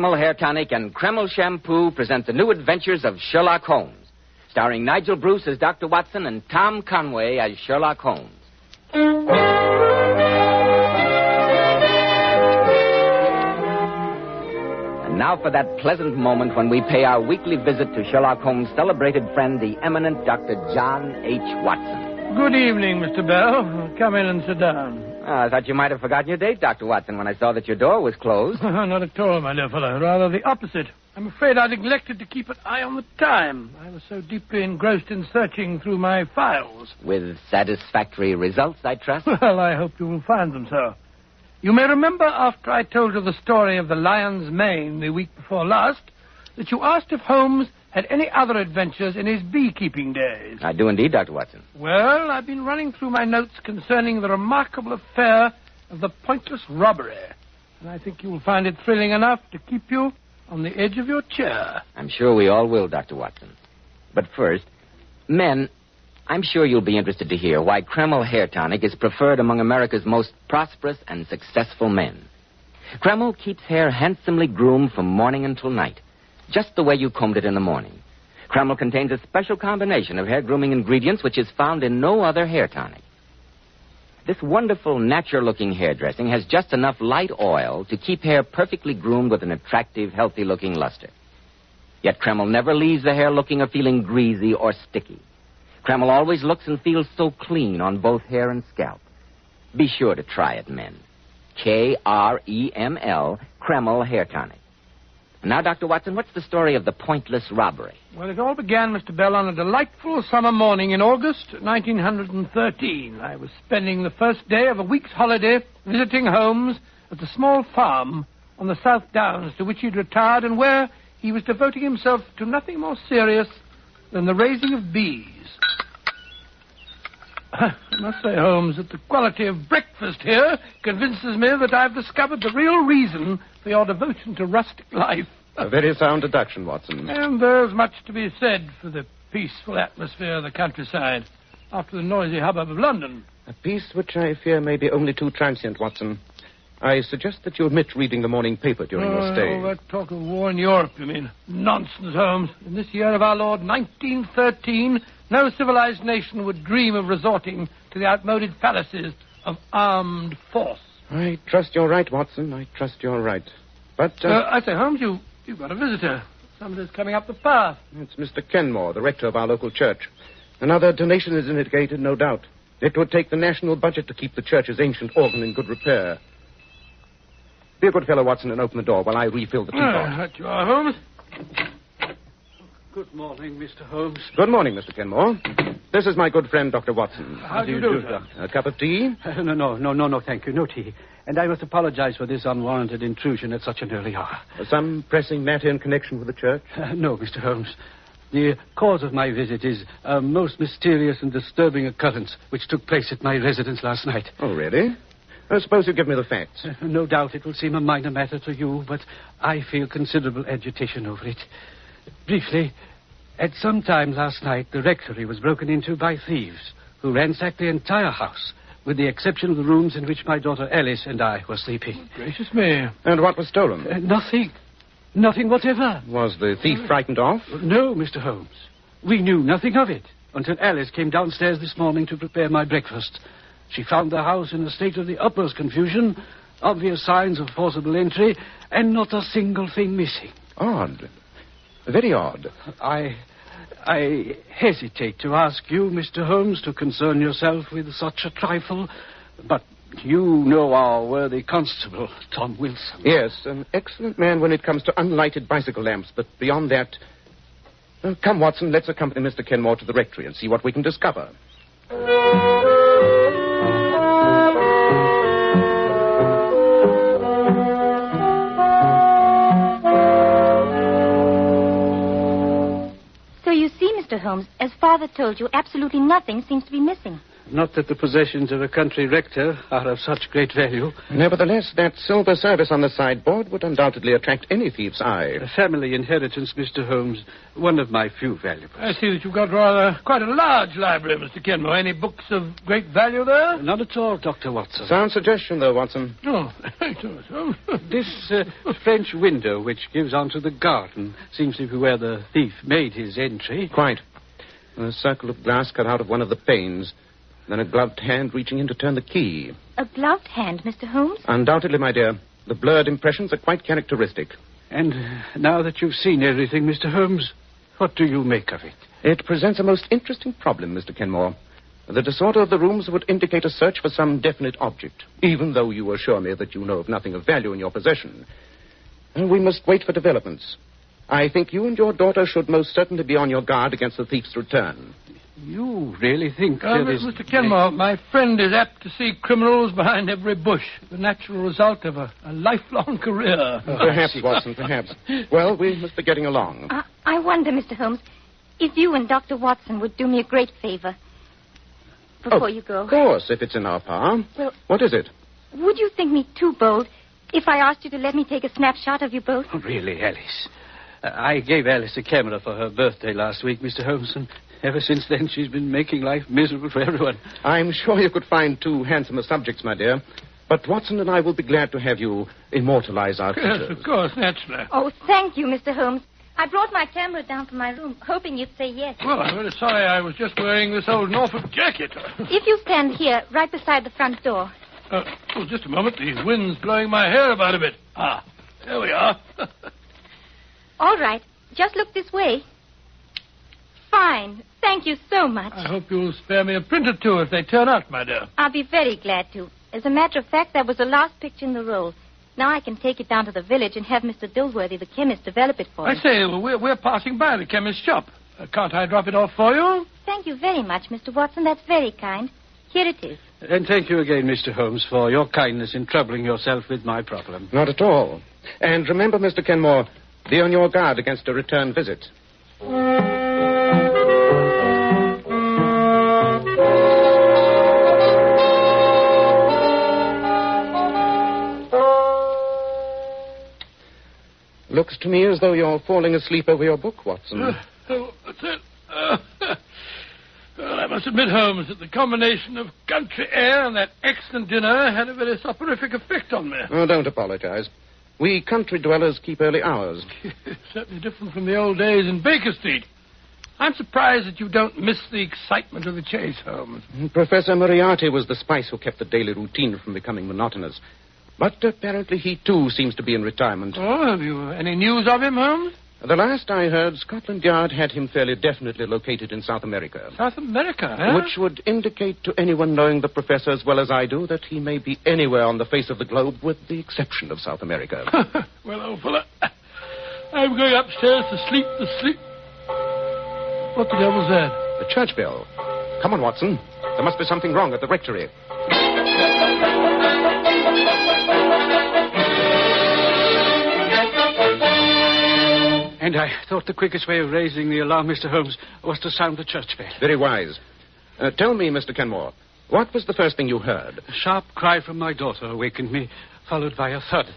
Kreml Hair Tonic and Kreml Shampoo present the new adventures of Sherlock Holmes, starring Nigel Bruce as Dr. Watson and Tom Conway as Sherlock Holmes. And now for that pleasant moment when we pay our weekly visit to Sherlock Holmes' celebrated friend, the eminent Dr. John H. Watson. Good evening, Mr. Bell. Come in and sit down. I thought you might have forgotten your date, Dr. Watson, when I saw that your door was closed. Not at all, my dear fellow. Rather the opposite. I'm afraid I neglected to keep an eye on the time. I was so deeply engrossed in searching through my files. With satisfactory results, I trust? Well, I hope you will find them so. You may remember after I told you the story of the lion's mane the week before last, that you asked if Holmes had any other adventures in his beekeeping days. I do indeed, Dr. Watson. Well, I've been running through my notes concerning the remarkable affair of the pointless robbery. And I think you will find it thrilling enough to keep you on the edge of your chair. I'm sure we all will, Dr. Watson. But first, men, I'm sure you'll be interested to hear why Kreml Hair Tonic is preferred among America's most prosperous and successful men. Kreml keeps hair handsomely groomed from morning until night, just the way you combed it in the morning. Kreml contains a special combination of hair grooming ingredients which is found in no other hair tonic. This wonderful, natural-looking hairdressing has just enough light oil to keep hair perfectly groomed with an attractive, healthy-looking luster. Yet Kreml never leaves the hair looking or feeling greasy or sticky. Kreml always looks and feels so clean on both hair and scalp. Be sure to try it, men. Kreml, Kreml Hair Tonic. And now, Dr. Watson, what's the story of the pointless robbery? Well, it all began, Mr. Bell, on a delightful summer morning in August 1913. I was spending the first day of a week's holiday visiting Holmes at the small farm on the South Downs to which he'd retired and where he was devoting himself to nothing more serious than the raising of bees. I must say, Holmes, that the quality of breakfast here convinces me that I've discovered the real reason for your devotion to rustic life. A very sound deduction, Watson. And there's much to be said for the peaceful atmosphere of the countryside after the noisy hubbub of London. A peace which I fear may be only too transient, Watson. I suggest that you omit reading the morning paper during your stay. Oh, that talk of war in Europe, you mean? Nonsense, Holmes. In this year of our Lord, 1913, no civilized nation would dream of resorting to the outmoded fallacies of armed force. I trust you're right, Watson. I trust you're right. But, I say, Holmes, you've got a visitor. Somebody's coming up the path. It's Mr. Kenmore, the rector of our local church. Another donation is indicated, no doubt. It would take the national budget to keep the church's ancient organ in good repair. Be a good fellow, Watson, and open the door while I refill the teapot. That you are, Holmes. Good morning, Mr. Holmes. Good morning, Mr. Kenmore. This is my good friend, Dr. Watson. How do you do, sir? A cup of tea? No, thank you. No tea. And I must apologize for this unwarranted intrusion at such an early hour. Some pressing matter in connection with the church? No, Mr. Holmes. The cause of my visit is a most mysterious and disturbing occurrence which took place at my residence last night. Oh, really? I suppose you give me the facts. No doubt it will seem a minor matter to you, but I feel considerable agitation over it. Briefly, at some time last night, the rectory was broken into by thieves who ransacked the entire house, with the exception of the rooms in which my daughter Alice and I were sleeping. Gracious me. And what was stolen? Nothing. Nothing whatever. Was the thief frightened off? No, Mr. Holmes. We knew nothing of it until Alice came downstairs this morning to prepare my breakfast. She found the house in a state of the utmost confusion, obvious signs of forcible entry, and not a single thing missing. Odd. Very odd. I hesitate to ask you, Mr. Holmes, to concern yourself with such a trifle, but you know our worthy constable, Tom Wilson. Yes, an excellent man when it comes to unlighted bicycle lamps, but beyond that... come, Watson, let's accompany Mr. Kenmore to the rectory and see what we can discover. Mr. Holmes, as Father told you, absolutely nothing seems to be missing. Not that the possessions of a country rector are of such great value. Nevertheless, that silver service on the sideboard would undoubtedly attract any thief's eye. A family inheritance, Mr. Holmes. One of my few valuables. I see that you've got quite a large library, Mr. Kenmore. Any books of great value there? Not at all, Dr. Watson. Sound suggestion, though, Watson. Oh, This French window, which gives onto the garden, seems to be where the thief made his entry. Quite. A circle of glass cut out of one of the panes. Then a gloved hand reaching in to turn the key. A gloved hand, Mr. Holmes? Undoubtedly, my dear. The blurred impressions are quite characteristic. And now that you've seen everything, Mr. Holmes, what do you make of it? It presents a most interesting problem, Mr. Kenmore. The disorder of the rooms would indicate a search for some definite object, even though you assure me that you know of nothing of value in your possession. And we must wait for developments. I think you and your daughter should most certainly be on your guard against the thief's return. You really think there is... Mr. Kenmore, my friend is apt to see criminals behind every bush, the natural result of a lifelong career. Perhaps, Watson, perhaps. Well, we must be getting along. I wonder, Mr. Holmes, if you and Dr. Watson would do me a great favor before you go. Of course, if it's in our power. Well, what is it? Would you think me too bold if I asked you to let me take a snapshot of you both? Oh, really, Alice? I gave Alice a camera for her birthday last week, Mr. Holmes, and ever since then she's been making life miserable for everyone. I'm sure you could find two handsomer subjects, my dear. But Watson and I will be glad to have you immortalize our features. Yes, of course, naturally. Oh, thank you, Mr. Holmes. I brought my camera down from my room, hoping you'd say yes. Well, I'm very sorry. I was just wearing this old Norfolk jacket. If you stand here, right beside the front door. Just a moment. The wind's blowing my hair about a bit. There we are. All right. Just look this way. Fine. Thank you so much. I hope you'll spare me a print or two if they turn out, my dear. I'll be very glad to. As a matter of fact, that was the last picture in the roll. Now I can take it down to the village and have Mr. Dilworthy, the chemist, develop it for me. I say, we're passing by the chemist's shop. Can't I drop it off for you? Thank you very much, Mr. Watson. That's very kind. Here it is. And thank you again, Mr. Holmes, for your kindness in troubling yourself with my problem. Not at all. And remember, Mr. Kenmore, be on your guard against a return visit. Looks to me as though you're falling asleep over your book, Watson. That's it. Well, I must admit, Holmes, that the combination of country air and that excellent dinner had a very soporific effect on me. Oh, don't apologize. We country dwellers keep early hours. Certainly different from the old days in Baker Street. I'm surprised that you don't miss the excitement of the chase, Holmes. Professor Moriarty was the spice who kept the daily routine from becoming monotonous. But apparently he, too, seems to be in retirement. Oh, have you any news of him, Holmes? The last I heard, Scotland Yard had him fairly definitely located in South America. South America, huh? Which would indicate to anyone knowing the professor as well as I do that he may be anywhere on the face of the globe with the exception of South America. Well, old fella, I'm going upstairs to sleep the sleep. What the devil's that? The church bell. Come on, Watson. There must be something wrong at the rectory. And I thought the quickest way of raising the alarm, Mr. Holmes, was to sound the church bell. Very wise. Tell me, Mr. Kenmore, what was the first thing you heard? A sharp cry from my daughter awakened me, followed by a thud.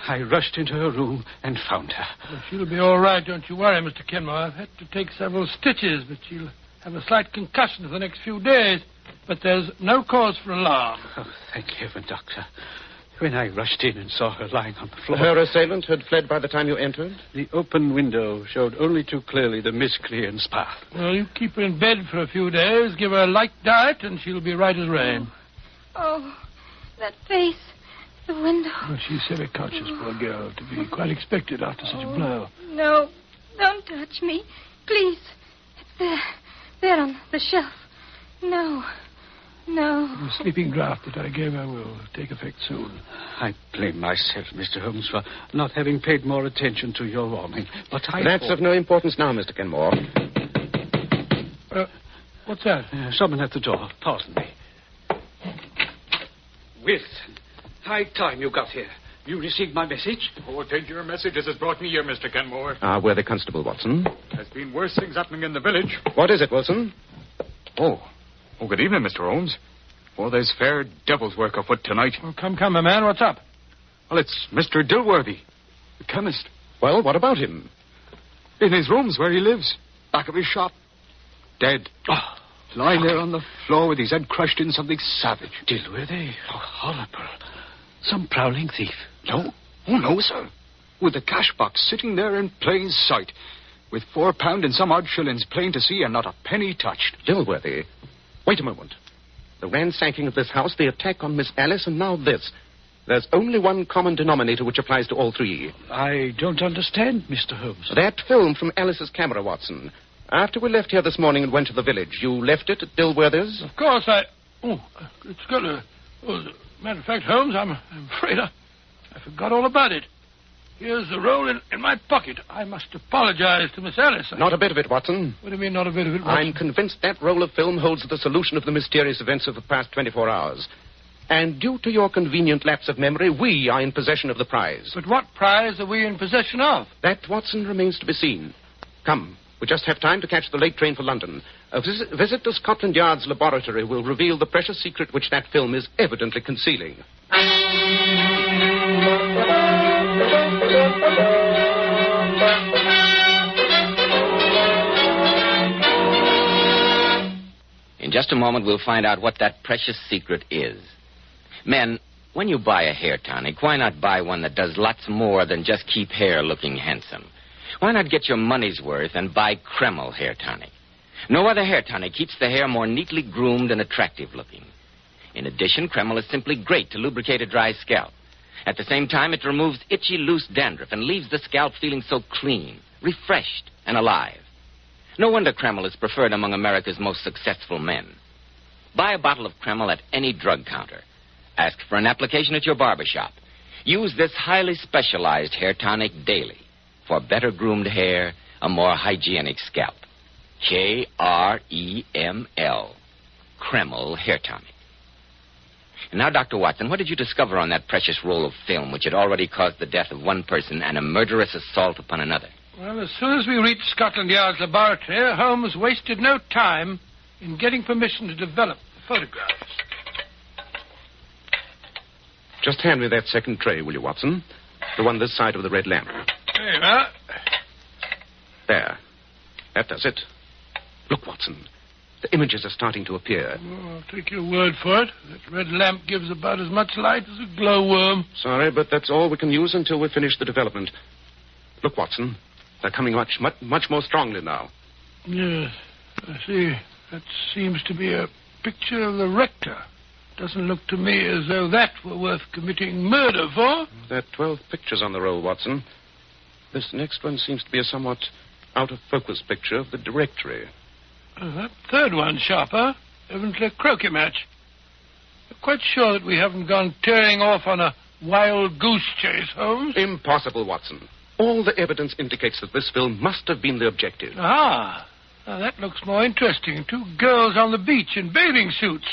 I rushed into her room and found her. Well, she'll be all right, don't you worry, Mr. Kenmore. I've had to take several stitches, but she'll have a slight concussion for the next few days. But there's no cause for alarm. Oh, thank heaven, Doctor. When I rushed in and saw her lying on the floor... Her assailant had fled by the time you entered? The open window showed only too clearly the miscreant's path. Well, you keep her in bed for a few days, give her a light diet, and she'll be right as rain. Oh, that face, the window. Well, she's semi-conscious, poor girl, to be quite expected after such a blow. No, don't touch me. Please. It's there on the shelf. No. The sleeping draught that I gave her will take effect soon. I blame myself, Mr. Holmes, for not having paid more attention to your warning. But That's of no importance now, Mr. Kenmore. What's that? Someone at the door. Pardon me. Wilson, high time you got here. You received my message? Oh, take your message as it brought me here, Mr. Kenmore. Worthy Constable Watson. There's been worse things happening in the village. What is it, Wilson? Oh, Oh, good evening, Mr. Holmes. Oh, there's fair devil's work afoot tonight. Oh, come, my man. What's up? Well, it's Mr. Dilworthy, the chemist. Well, what about him? In his rooms where he lives, back of his shop. Dead. Oh, Lying there on the floor with his head crushed in something savage. Dilworthy? Oh, horrible. Some prowling thief. No. Oh, no, sir. With the cash box sitting there in plain sight, with £4 and some odd shillings plain to see and not a penny touched. Dilworthy. Wait a moment. The ransacking of this house, the attack on Miss Alice, and now this. There's only one common denominator which applies to all three. I don't understand, Mr. Holmes. That film from Alice's camera, Watson. After we left here this morning and went to the village, you left it at Dilworthy's? Of course, it's got a... Oh, matter of fact, Holmes, I'm afraid I forgot all about it. Here's the roll in my pocket. I must apologize to Miss Alice. Not a bit of it, Watson. What do you mean, not a bit of it, Watson? I'm convinced that roll of film holds the solution of the mysterious events of the past 24 hours. And due to your convenient lapse of memory, we are in possession of the prize. But what prize are we in possession of? That, Watson, remains to be seen. Come, we just have time to catch the late train for London. A visit to Scotland Yard's laboratory will reveal the precious secret which that film is evidently concealing. In just a moment, we'll find out what that precious secret is. Men, when you buy a hair tonic, why not buy one that does lots more than just keep hair looking handsome? Why not get your money's worth and buy Kreml hair tonic? No other hair tonic keeps the hair more neatly groomed and attractive looking. In addition, Kreml is simply great to lubricate a dry scalp. At the same time, it removes itchy, loose dandruff and leaves the scalp feeling so clean, refreshed, and alive. No wonder Kreml is preferred among America's most successful men. Buy a bottle of Kreml at any drug counter. Ask for an application at your barber shop. Use this highly specialized hair tonic daily for better groomed hair, a more hygienic scalp. Kreml. Kreml hair tonic. And now, Dr. Watson, what did you discover on that precious roll of film which had already caused the death of one person and a murderous assault upon another? Well, as soon as we reached Scotland Yard's laboratory, Holmes wasted no time in getting permission to develop the photographs. Just hand me that second tray, will you, Watson? The one this side of the red lamp. There you are. There. That does it. Look, Watson. The images are starting to appear. Oh, I'll take your word for it. That red lamp gives about as much light as a glowworm. Sorry, but that's all we can use until we finish the development. Look, Watson. They're coming much more strongly now. Yes, I see. That seems to be a picture of the rector. Doesn't look to me as though that were worth committing murder for. There are 12 pictures on the roll, Watson. This next one seems to be a somewhat out-of-focus picture of the directory. That third one, sharper. Evidently a croquet match. You're quite sure that we haven't gone tearing off on a wild goose chase, Holmes? Impossible, Watson. All the evidence indicates that this film must have been the objective. Ah, now that looks more interesting. Two girls on the beach in bathing suits.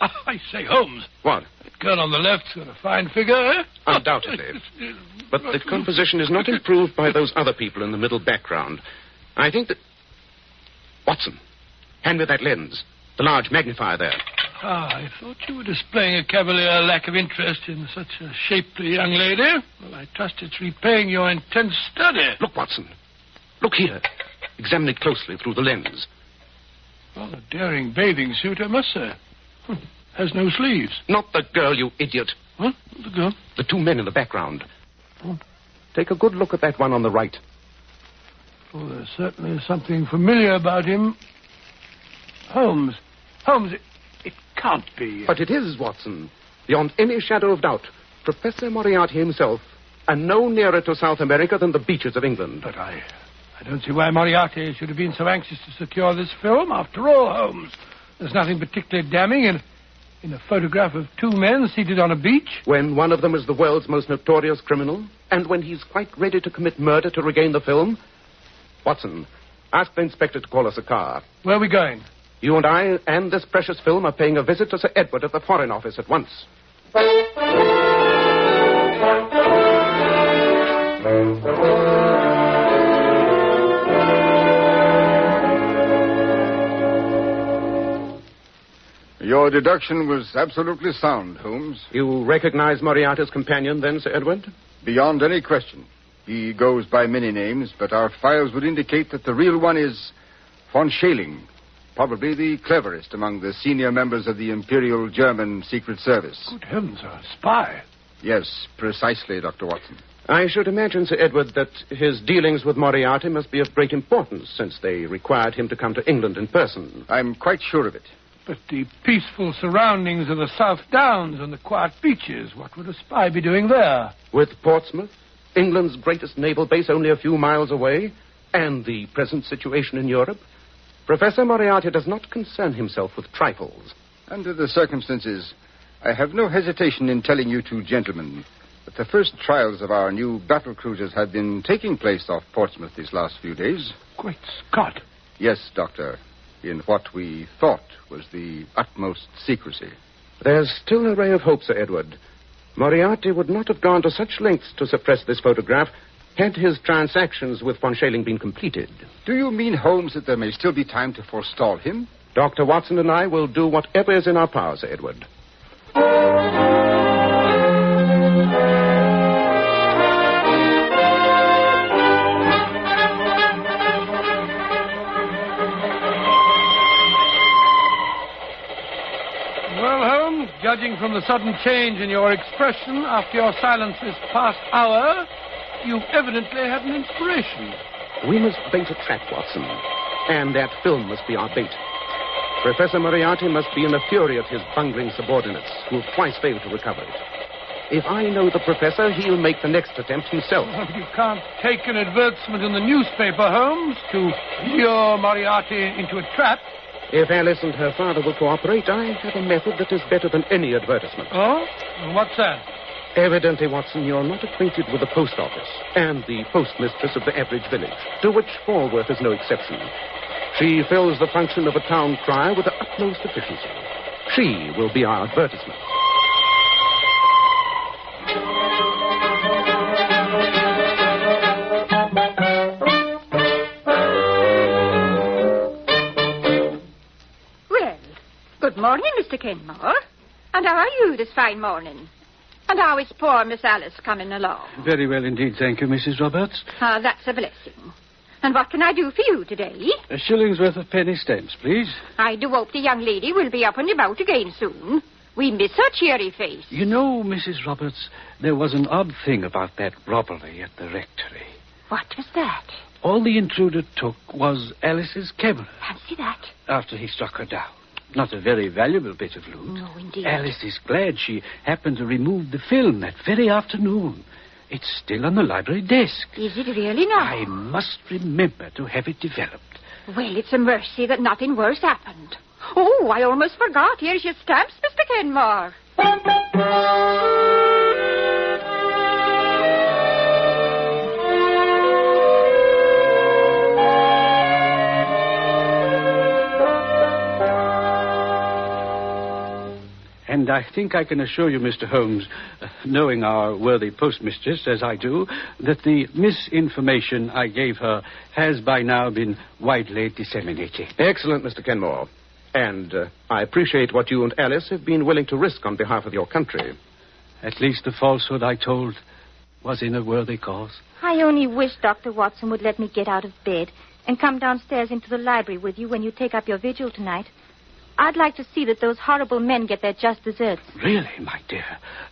I say, Holmes. What? That girl on the left's got a fine figure, eh? Undoubtedly. But the composition is not improved by those other people in the middle background. I think that... Watson, hand me that lens. The large magnifier there. I thought you were displaying a cavalier lack of interest in such a shapely young lady. Well, I trust it's repaying your intense study. Look, Watson. Look here. Examine it closely through the lens. Well, a daring bathing suit, I must say. Has no sleeves. Not the girl, you idiot. What? The girl? The two men in the background. Oh. Take a good look at that one on the right. Oh, there's certainly something familiar about him. Holmes, it can't be. But it is, Watson. Beyond any shadow of doubt. Professor Moriarty himself. And no nearer to South America than the beaches of England. But I don't see why Moriarty should have been so anxious to secure this film. After all, Holmes, there's nothing particularly damning in a photograph of two men seated on a beach. When one of them is the world's most notorious criminal, and when he's quite ready to commit murder to regain the film. Watson, ask the inspector to call us a car. Where are we going? You and I and this precious film are paying a visit to Sir Edward at the Foreign Office at once. Your deduction was absolutely sound, Holmes. You recognize Moriarty's companion, then, Sir Edward? Beyond any question. He goes by many names, but our files would indicate that the real one is von Schäling, probably the cleverest among the senior members of the Imperial German Secret Service. Good heavens, a spy. Yes, precisely, Dr. Watson. I should imagine, Sir Edward, that his dealings with Moriarty must be of great importance, since they required him to come to England in person. I'm quite sure of it. But the peaceful surroundings of the South Downs and the quiet beaches, what would a spy be doing there? With Portsmouth, England's greatest naval base only a few miles away, and the present situation in Europe, Professor Moriarty does not concern himself with trifles. Under the circumstances, I have no hesitation in telling you two gentlemen that the first trials of our new battle cruisers have been taking place off Portsmouth these last few days. Great Scott. Yes, Doctor, in what we thought was the utmost secrecy. There's still a ray of hope, Sir Edward. Moriarty would not have gone to such lengths to suppress this photograph had his transactions with von Schäling been completed. Do you mean, Holmes, that there may still be time to forestall him? Dr. Watson and I will do whatever is in our power, Sir Edward. Judging from the sudden change in your expression after your silence this past hour, you've evidently had an inspiration. We must bait a trap, Watson. And that film must be our bait. Professor Moriarty must be in a fury at his bungling subordinates, who have twice failed to recover it. If I know the professor, he'll make the next attempt himself. Well, you can't take an advertisement in the newspaper, Holmes, to lure Moriarty into a trap. If Alice and her father will cooperate, I have a method that is better than any advertisement. Oh? What's that? Evidently, Watson, you're not acquainted with the post office and the postmistress of the average village, to which Falworth is no exception. She fills the function of a town crier with the utmost efficiency. She will be our advertisement. Good morning, Mr. Kenmore. And how are you this fine morning? And how is poor Miss Alice coming along? Very well indeed, thank you, Mrs. Roberts. Ah, that's a blessing. And what can I do for you today? A shilling's worth of penny stamps, please. I do hope the young lady will be up and about again soon. We miss her cheery face. You know, Mrs. Roberts, there was an odd thing about that robbery at the rectory. What was that? All the intruder took was Alice's camera. Fancy that. After he struck her down. Not a very valuable bit of loot. No, indeed. Alice is glad she happened to remove the film that very afternoon. It's still on the library desk. Is it really now? I must remember to have it developed. Well, it's a mercy that nothing worse happened. Oh, I almost forgot. Here's your stamps, Mr. Kenmore. And I think I can assure you, Mr. Holmes, knowing our worthy postmistress as I do, that the misinformation I gave her has by now been widely disseminated. Excellent, Mr. Kenmore. And I appreciate what you and Alice have been willing to risk on behalf of your country. At least the falsehood I told was in a worthy cause. I only wish Dr. Watson would let me get out of bed and come downstairs into the library with you when you take up your vigil tonight. I'd like to see that those horrible men get their just deserts. Really, my dear?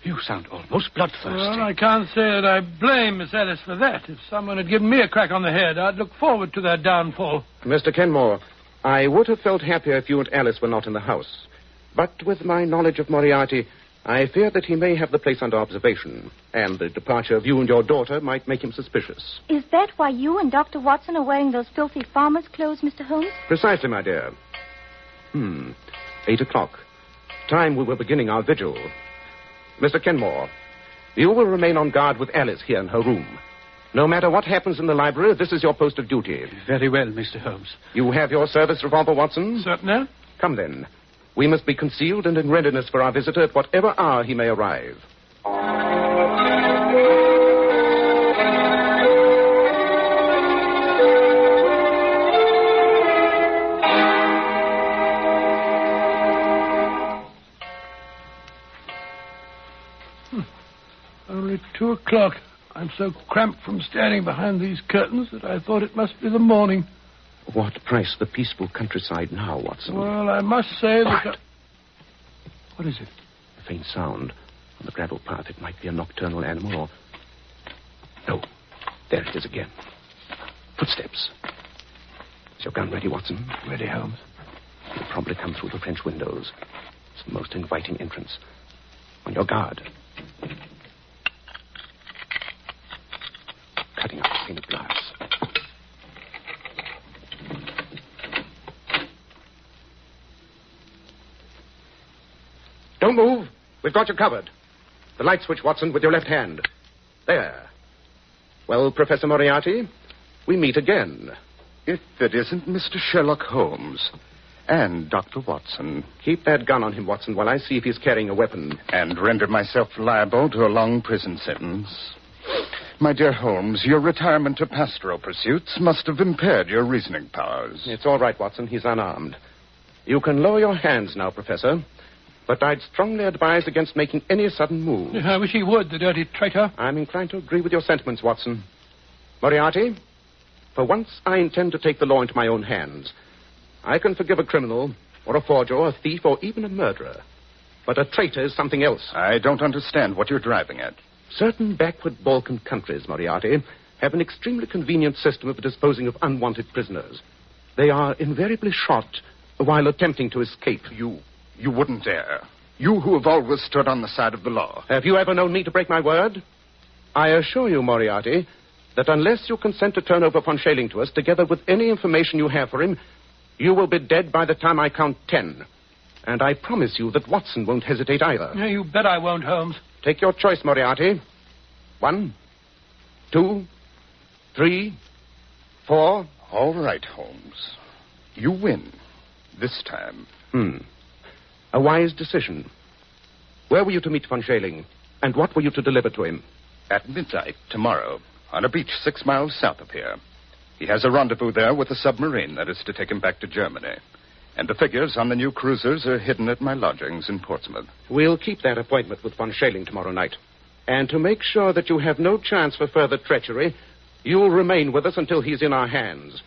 You sound almost bloodthirsty. Well, I can't say that I blame Miss Alice for that. If someone had given me a crack on the head, I'd look forward to their downfall. Mr. Kenmore, I would have felt happier if you and Alice were not in the house. But with my knowledge of Moriarty, I fear that he may have the place under observation, and the departure of you and your daughter might make him suspicious. Is that why you and Dr. Watson are wearing those filthy farmer's clothes, Mr. Holmes? Precisely, my dear. 8 o'clock. Time we were beginning our vigil. Mr. Kenmore, you will remain on guard with Alice here in her room. No matter what happens in the library, this is your post of duty. Very well, Mr. Holmes. You have your service revolver, Watson? Certainly. Come then. We must be concealed and in readiness for our visitor at whatever hour he may arrive. 2 o'clock. I'm so cramped from standing behind these curtains that I thought it must be the morning. What price the peaceful countryside now, Watson? Well, I must say that... What is it? A faint sound on the gravel path. It might be a nocturnal animal or... No. There it is again. Footsteps. Is your gun ready, Watson? Ready, Holmes. He'll probably come through the French windows. It's the most inviting entrance. On your guard. Cutting up a pane of glass. Don't move. We've got you covered. The light switch, Watson, with your left hand. There. Well, Professor Moriarty, we meet again. If it isn't Mr. Sherlock Holmes and Dr. Watson. Keep that gun on him, Watson, while I see if he's carrying a weapon. And render myself liable to a long prison sentence. My dear Holmes, your retirement to pastoral pursuits must have impaired your reasoning powers. It's all right, Watson. He's unarmed. You can lower your hands now, Professor. But I'd strongly advise against making any sudden move. I wish he would, the dirty traitor. I'm inclined to agree with your sentiments, Watson. Moriarty, for once I intend to take the law into my own hands. I can forgive a criminal, or a forger, or a thief, or even a murderer. But a traitor is something else. I don't understand what you're driving at. Certain backward Balkan countries, Moriarty, have an extremely convenient system of disposing of unwanted prisoners. They are invariably shot while attempting to escape. You wouldn't dare. You who have always stood on the side of the law. Have you ever known me to break my word? I assure you, Moriarty, that unless you consent to turn over von Schailing to us, together with any information you have for him, you will be dead by the time I count 10. And I promise you that Watson won't hesitate either. Yeah, you bet I won't, Holmes. Take your choice, Moriarty. 1, 2, 3, 4. All right, Holmes. You win. This time. A wise decision. Where were you to meet von Schailing? And what were you to deliver to him? At midnight tomorrow, on a beach 6 miles south of here. He has a rendezvous there with a submarine that is to take him back to Germany. And the figures on the new cruisers are hidden at my lodgings in Portsmouth. We'll keep that appointment with von Schailing tomorrow night. And to make sure that you have no chance for further treachery, you'll remain with us until he's in our hands.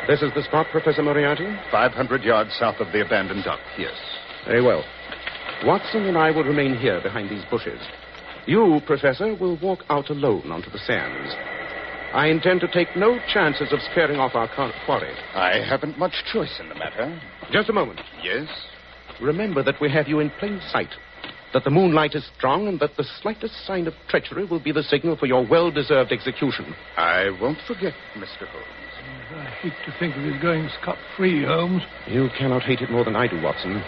This is the spot, Professor Moriarty? 500 yards south of the abandoned dock, yes. Very well. Watson and I will remain here behind these bushes. You, Professor, will walk out alone onto the sands. I intend to take no chances of scaring off our quarry. I haven't much choice in the matter. Just a moment. Yes? Remember that we have you in plain sight, that the moonlight is strong, and that the slightest sign of treachery will be the signal for your well-deserved execution. I won't forget, Mr. Holmes. I hate to think of his going scot-free, Holmes. You cannot hate it more than I do, Watson.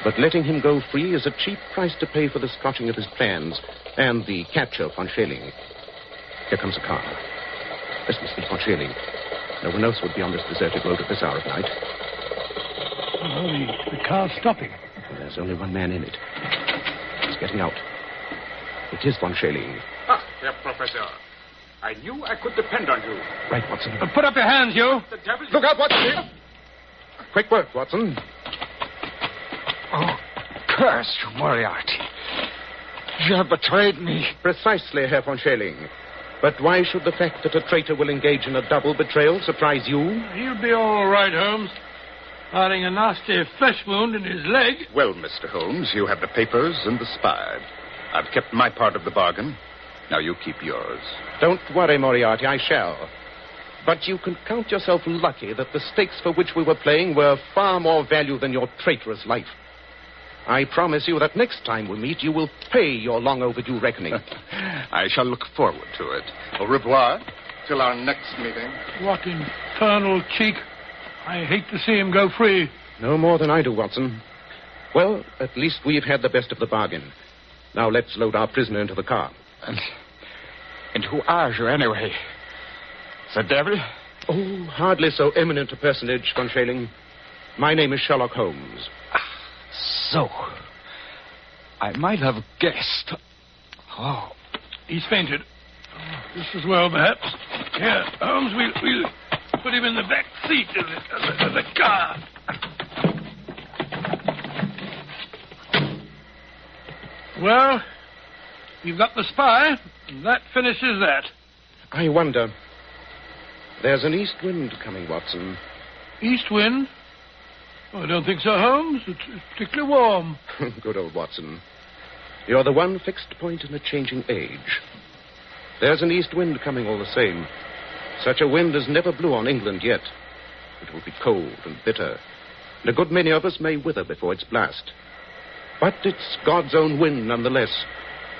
But letting him go free is a cheap price to pay for the scotching of his plans and the capture of von Schailing. Here comes a car. This must be von Schailing. No one else would be on this deserted road at this hour of night. Oh, the car's stopping. There's only one man in it. He's getting out. It is von Schailing. Ah, Herr Professor. I knew I could depend on you. Right, Watson. Put up your hands, you. The devil... Look out, Watson! Quick work, Watson. Oh, curse you, Moriarty. You have betrayed me. Precisely, Herr von Schailing. But why should the fact that a traitor will engage in a double betrayal surprise you? He'll be all right, Holmes. Hiding a nasty flesh wound in his leg. Well, Mr. Holmes, you have the papers and the spy. I've kept my part of the bargain. Now you keep yours. Don't worry, Moriarty, I shall. But you can count yourself lucky that the stakes for which we were playing were far more value than your traitorous life. I promise you that next time we meet, you will pay your long overdue reckoning. I shall look forward to it. Au revoir. Till our next meeting. What infernal cheek. I hate to see him go free. No more than I do, Watson. Well, at least we've had the best of the bargain. Now let's load our prisoner into the car. And who are you, anyway? The devil? Oh, hardly so eminent a personage, von Schailing. My name is Sherlock Holmes. So, I might have guessed. Oh. He's fainted. This as well, perhaps. Here, Holmes, we'll put him in the back seat of the car. Well, you've got the spy, and that finishes that. I wonder. There's an east wind coming, Watson. East wind? Oh, I don't think so, Holmes. It's particularly warm. Good old Watson. You're the one fixed point in a changing age. There's an east wind coming all the same. Such a wind as never blew on England yet. It will be cold and bitter, and a good many of us may wither before its blast. But it's God's own wind nonetheless,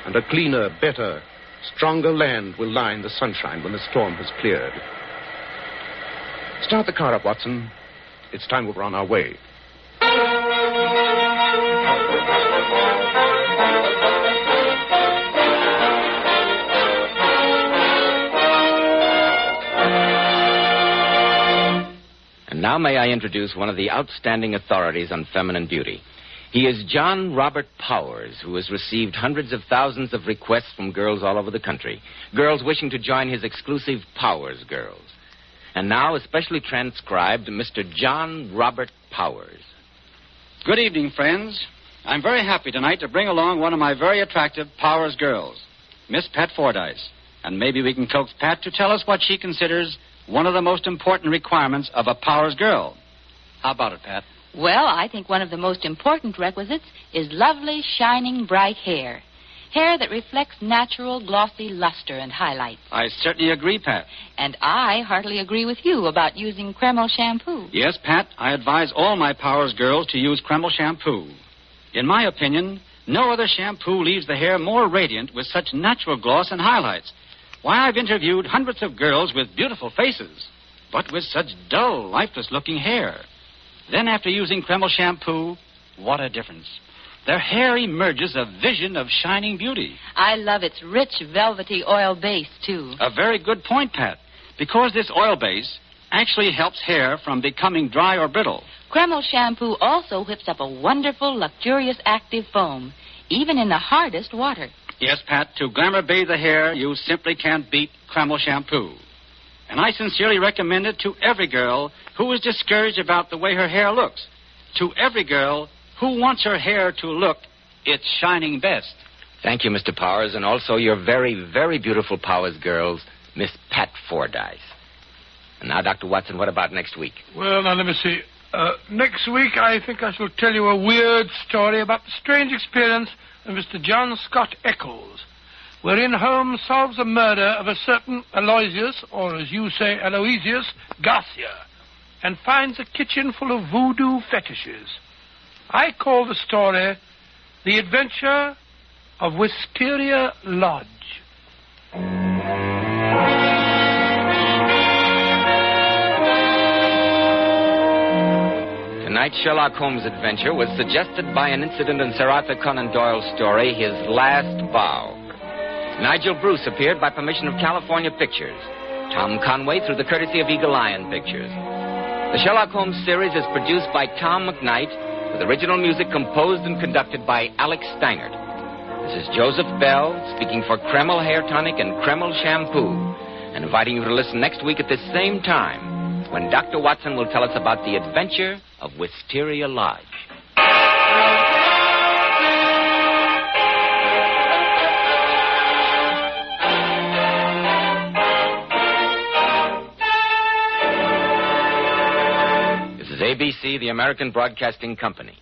and a cleaner, better, stronger land will lie in the sunshine when the storm has cleared. Start the car up, Watson. It's time we were on our way. And now may I introduce one of the outstanding authorities on feminine beauty. He is John Robert Powers, who has received hundreds of thousands of requests from girls all over the country, girls wishing to join his exclusive Powers Girls. And now, especially transcribed, Mr. John Robert Powers. Good evening, friends. I'm very happy tonight to bring along one of my very attractive Powers girls, Miss Pat Fordyce. And maybe we can coax Pat to tell us what she considers one of the most important requirements of a Powers girl. How about it, Pat? Well, I think one of the most important requisites is lovely, shining, bright hair. Hair that reflects natural, glossy luster and highlights. I certainly agree, Pat. And I heartily agree with you about using Kreml shampoo. Yes, Pat, I advise all my Powers girls to use Kreml shampoo. In my opinion, no other shampoo leaves the hair more radiant with such natural gloss and highlights. Why, I've interviewed hundreds of girls with beautiful faces, but with such dull, lifeless-looking hair. Then after using Kreml shampoo, what a difference. Their hair emerges a vision of shining beauty. I love its rich, velvety oil base, too. A very good point, Pat, because this oil base actually helps hair from becoming dry or brittle. Kreml shampoo also whips up a wonderful, luxurious, active foam, even in the hardest water. Yes, Pat, to glamour bathe the hair, you simply can't beat Kreml shampoo. And I sincerely recommend it to every girl who is discouraged about the way her hair looks. To every girl who wants her hair to look its shining best. Thank you, Mr. Powers, and also your very, very beautiful Powers girls, Miss Pat Fordyce. And now, Dr. Watson, what about next week? Well, now, let me see. Next week, I think I shall tell you a weird story about the strange experience of Mr. John Scott Eccles, wherein Holmes solves the murder of a certain Aloysius, or as you say, Aloysius, Garcia, and finds a kitchen full of voodoo fetishes. I call the story The Adventure of Wisteria Lodge. Tonight's Sherlock Holmes adventure was suggested by an incident in Sir Arthur Conan Doyle's story, His Last Vow. Nigel Bruce appeared by permission of California Pictures. Tom Conway through the courtesy of Eagle Lion Pictures. The Sherlock Holmes series is produced by Tom McKnight, with original music composed and conducted by Alex Stangert. This is Joseph Bell, speaking for Kreml Hair Tonic and Kreml Shampoo, and inviting you to listen next week at this same time, when Dr. Watson will tell us about the adventure of Wisteria Lodge. This is ABC, the American Broadcasting Company.